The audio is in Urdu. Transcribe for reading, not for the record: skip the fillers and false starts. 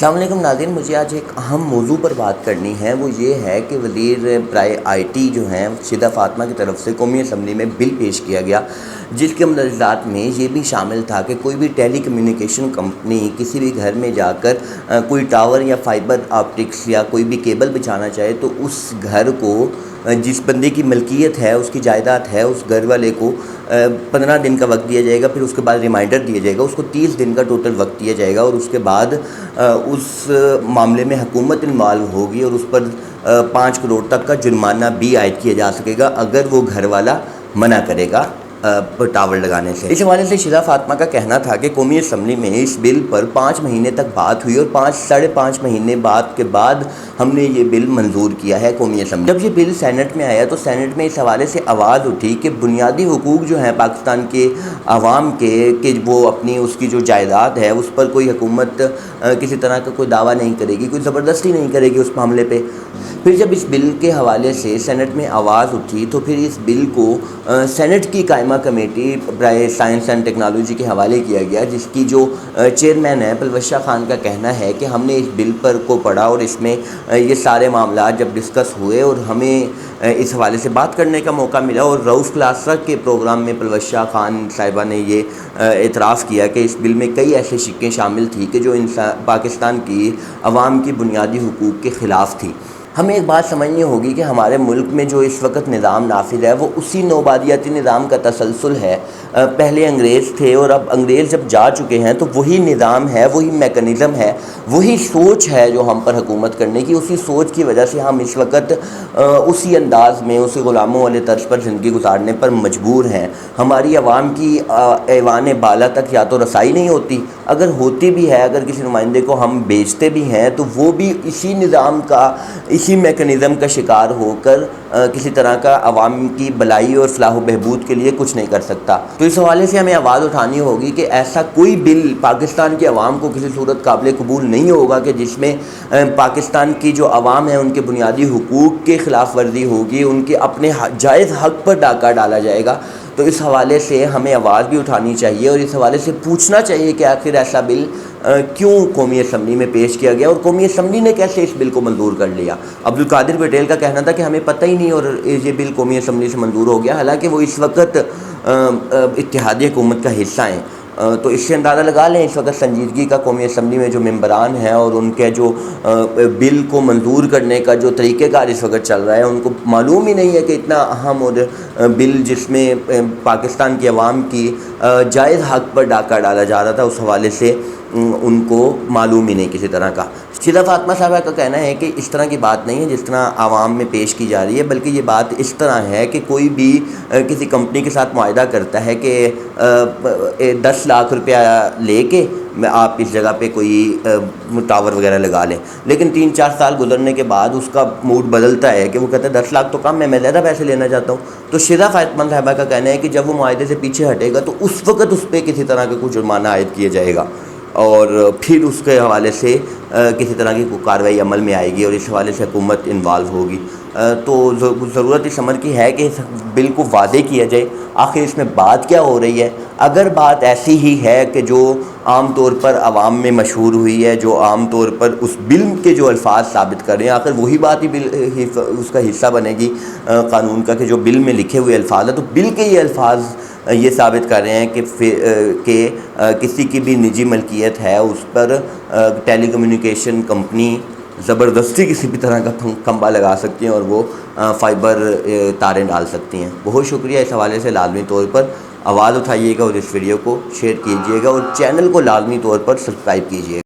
السلام علیکم ناظرین، مجھے آج ایک اہم موضوع پر بات کرنی ہے۔ وہ یہ ہے کہ وزیر برائے آئی ٹی جو ہیں شیدہ فاطمہ کی طرف سے قومی اسمبلی میں بل پیش کیا گیا، جس کے مندرجات میں یہ بھی شامل تھا کہ کوئی بھی ٹیلی کمیونیکیشن کمپنی کسی بھی گھر میں جا کر کوئی ٹاور یا فائبر آپٹکس یا کوئی بھی کیبل بچھانا چاہے تو اس گھر کو، جس بندے کی ملکیت ہے، اس کی جائیداد ہے، اس گھر والے کو 15 دن کا وقت دیا جائے گا، پھر اس کے بعد ریمائنڈر دیا جائے گا، اس کو 30 دن کا ٹوٹل وقت دیا جائے گا، اور اس کے بعد اس معاملے میں حکومت انوالو ہوگی اور اس پر 5 کروڑ تک کا جرمانہ بھی عائد کیا جا سکے گا اگر وہ گھر والا منع کرے گا ٹاور لگانے سے۔ اس حوالے سے شیدہ فاطمہ کا کہنا تھا کہ قومی اسمبلی میں اس بل پر 5 مہینے تک بات ہوئی اور ساڑھے 5 مہینے بعد کے بعد ہم نے یہ بل منظور کیا ہے قومی اسمبلی۔ جب یہ بل سینٹ میں آیا تو سینٹ میں اس حوالے سے آواز اٹھی کہ بنیادی حقوق جو ہیں پاکستان کے عوام کے، کہ وہ اپنی اس کی جو جائیداد ہے اس پر کوئی حکومت کسی طرح کا کوئی دعویٰ نہیں کرے گی، کوئی زبردستی نہیں کرے گی اس معاملے پہ۔ پھر جب اس بل کے حوالے سے سینٹ میں آواز اٹھی تو پھر اس بل کو سینٹ کی قائمہ کمیٹی برائے سائنس اینڈ ٹیکنالوجی کے حوالے کیا گیا، جس کی جو چیئرمین ہے پلوش شاہ خان کا کہنا ہے کہ ہم نے اس بل پر کو پڑھا اور اس میں یہ سارے معاملات جب ڈسکس ہوئے اور ہمیں اس حوالے سے بات کرنے کا موقع ملا، اور رؤف کلاسرا کے پروگرام میں پلوش شاہ خان صاحبہ نے یہ اعتراف کیا کہ اس بل میں کئی ایسے شقیں شامل تھیں کہ جو پاکستان کی عوام کی بنیادی حقوق کے خلاف تھی۔ ہمیں ایک بات سمجھنی ہوگی کہ ہمارے ملک میں جو اس وقت نظام نافذ ہے وہ اسی نوبادیاتی نظام کا تسلسل ہے۔ پہلے انگریز تھے اور اب انگریز جب جا چکے ہیں تو وہی نظام ہے، وہی میکنزم ہے، وہی سوچ ہے جو ہم پر حکومت کرنے کی۔ اسی سوچ کی وجہ سے ہم اس وقت اسی انداز میں، اسی غلاموں والے طرز پر زندگی گزارنے پر مجبور ہیں۔ ہماری عوام کی ایوان بالا تک یا تو رسائی نہیں ہوتی، اگر ہوتی بھی ہے، اگر کسی نمائندے کو ہم بیچتے بھی ہیں تو وہ بھی اسی نظام کا، اسی میکنزم کا شکار ہو کر کسی طرح کا عوام کی بلائی اور فلاح و بہبود کے لیے کچھ نہیں کر سکتا۔ تو اس حوالے سے ہمیں آواز اٹھانی ہوگی کہ ایسا کوئی بل پاکستان کی عوام کو کسی صورت قابل قبول نہیں ہوگا کہ جس میں پاکستان کی جو عوام ہے ان کے بنیادی حقوق کے خلاف ورزی ہوگی، ان کے اپنے جائز حق پر ڈاکہ ڈالا جائے گا۔ تو اس حوالے سے ہمیں آواز بھی اٹھانی چاہیے اور اس حوالے سے پوچھنا چاہیے کہ آخر ایسا بل کیوں قومی اسمبلی میں پیش کیا گیا اور قومی اسمبلی نے کیسے اس بل کو منظور کر لیا۔ عبدالقادر پٹیل کا کہنا تھا کہ ہمیں پتہ ہی نہیں اور یہ بل قومی اسمبلی سے منظور ہو گیا، حالانکہ وہ اس وقت اتحادی حکومت کا حصہ ہیں۔ تو اس سے اندازہ لگا لیں اس وقت سنجیدگی کا قومی اسمبلی میں جو ممبران ہیں اور ان کے جو بل کو منظور کرنے کا جو طریقہ کار اس وقت چل رہا ہے، ان کو معلوم ہی نہیں ہے کہ اتنا اہم اور بل جس میں پاکستان کی عوام کی جائز حق پر ڈاکہ ڈالا جا رہا تھا، اس حوالے سے ان کو معلوم ہی نہیں کسی طرح کا۔ شیدہ فاطمہ صاحبہ کا کہنا ہے کہ اس طرح کی بات نہیں ہے جس طرح عوام میں پیش کی جا رہی ہے، بلکہ یہ بات اس طرح ہے کہ کوئی بھی کسی کمپنی کے ساتھ معاہدہ کرتا ہے کہ 10 لاکھ روپیہ لے کے آپ اس جگہ پہ کوئی ٹاور وغیرہ لگا لیں، لیکن 3-4 سال گزرنے کے بعد اس کا موڈ بدلتا ہے کہ وہ کہتا ہے 10 لاکھ تو کم ہے، میں زیادہ پیسے لینا چاہتا ہوں۔ تو شیدہ فاطمہ صاحبہ کا کہنا ہے کہ جب وہ معاہدے سے پیچھے ہٹے گا تو اس وقت اس پہ کسی طرح کا کوئی جرمانہ عائد کیا جائے گا اور پھر اس کے حوالے سے کسی طرح کی کوئی کارروائی عمل میں آئے گی اور اس حوالے سے حکومت انوالو ہوگی۔ تو ضرورت اس امر کی ہے کہ اس بل کو واضح کیا جائے آخر اس میں بات کیا ہو رہی ہے۔ اگر بات ایسی ہی ہے کہ جو عام طور پر عوام میں مشہور ہوئی ہے، جو عام طور پر اس بل کے جو الفاظ ثابت کر رہے ہیں، آخر وہی بات ہی اس کا حصہ بنے گی قانون کا کہ جو بل میں لکھے ہوئے الفاظ ہیں، تو بل کے یہ الفاظ یہ ثابت کر رہے ہیں کہ کسی کی بھی نجی ملکیت ہے اس پر ٹیلی کمیونیکیشن کمپنی زبردستی کسی بھی طرح کا کھمبا لگا سکتی ہیں اور وہ فائبر تاریں ڈال سکتی ہیں۔ بہت شکریہ۔ اس حوالے سے لازمی طور پر آواز اٹھائیے گا اور اس ویڈیو کو شیئر کیجیے گا اور چینل کو لازمی طور پر سبسکرائب کیجیے گا۔